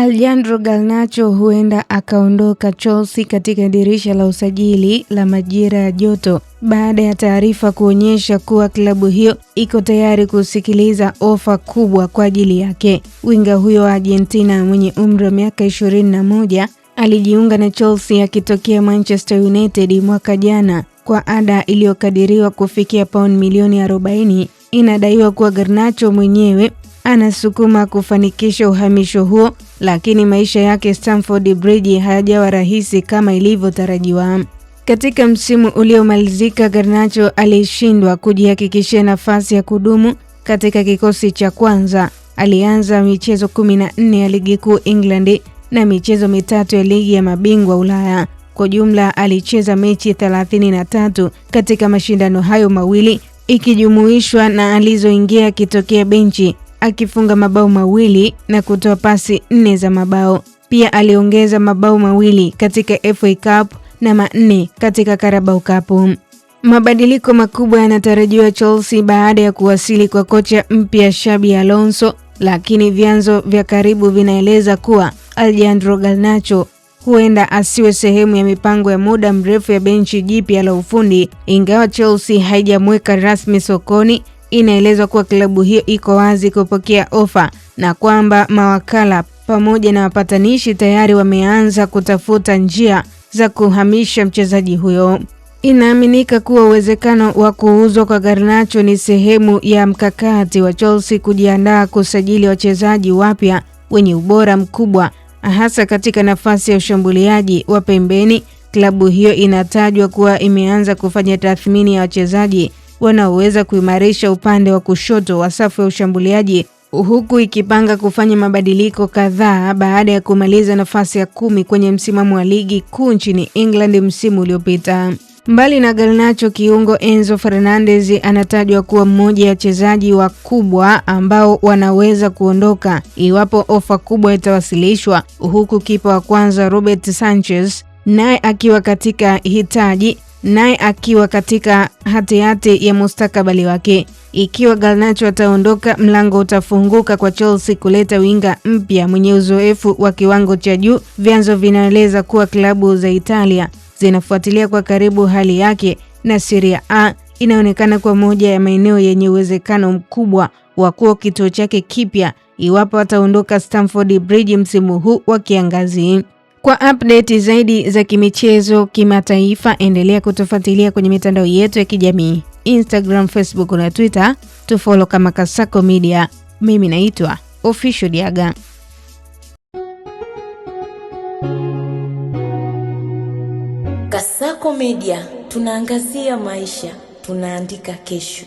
Alejandro Garnacho huenda akaondoka Chelsea katika dirisha la usajili la majira ya joto baada ya taarifa kuonyesha kuwa klabu hiyo iko tayari kusikiliza ofa kubwa kwa ajili yake. Winga huyo wa Argentina mwenye umri wa miaka 21 alijiunga na Chelsea akitokea Manchester United mwaka jana kwa ada iliyokadiriwa kufikia pauni milioni 40. Inadaiwa kuwa Garnacho mwenyewe anasukuma kufanikisha uhamisho huo, lakini maisha yake Stamford Bridge hayajawa rahisi kama ilivyotarajiwa. Katika msimu uliomalizika, Garnacho alishindwa kujihakikishia nafasi ya kudumu katika kikosi cha kwanza. Alianza michezo 14 ya ligi kuu England na michezo 3 ya ligi ya mabingwa Ulaya. Kwa jumla alicheza mechi 33 katika mashindano hayo mawili, ikijumuishwa na alizoingia akitokea benchi, akifunga mabao mawili na kutoa pasi 4 za mabao. Pia aliongeza mabao mawili katika FA Cup na 4 katika Carabao Cup. Mabadiliko makubwa yanatarajiwa Chelsea baada ya kuwasili kwa kocha mpya Xabi Alonso, lakini vyanzo vya karibu vinaeleza kuwa Alejandro Garnacho huenda asiwe sehemu ya mipango ya muda mrefu ya benchi jipya la ufundi. Ingawa Chelsea haijamweka rasmi sokoni, inaelezwa kuwa klabu hiyo iko wazi kupokea ofa na kwamba mawakala pamoja na wapatanishi tayari wameanza kutafuta njia za kuhamisha mchezaji huyo. Inaaminika kuwa uwezekano wa kuuzwa kwa Garnacho ni sehemu ya mkakati wa Chelsea kujiandaa kusajili wachezaji wapya wenye ubora mkubwa, hasa katika nafasi ya ushambuliaji wa pembeni. Klabu hiyo inatajwa kuwa imeanza kufanya tathmini ya wachezaji wanaoweza kuimarisha upande wa kushoto wa safu ya ushambuliaji, huku ikipanga kufanya mabadiliko kadhaa baada ya kumaliza nafasi ya 10 kwenye msimamo wa ligi kuu nchini England msimu uliopita. Mbali na Garnacho, kiungo Enzo Fernandez anatajwa kuwa mmoja ya wachezaji wakubwa ambao wanaweza kuondoka iwapo ofa kubwa itawasilishwa, huku kipa wa kwanza Robert Sanchez naye akiwa katika hatihati ya mustakabali wake. Ikiwa Garnacho ataondoka, mlango utafunguka kwa Chelsea kuleta winga mpya mwenye uzoefu wa kiwango cha juu. Vyanzo vinaeleza kuwa klabu za Italia zinafuatilia kwa karibu hali yake na Serie A inaonekana kwa moja ya maeneo yenye uwezekano mkubwa wa kuwa kituo chake kipya iwapo ataondoka Stamford Bridge msimu huu wa kiangazi. Kwa update zaidi za kimichezo kimataifa, endelea kutufuatilia kwenye mitandao yetu ya kijamii, Instagram, Facebook na Twitter. Tufollow kama Kasako Media. Mimi naitwa Official Diaga. Kasako Media, tunaangazia maisha, tunaandika kesho.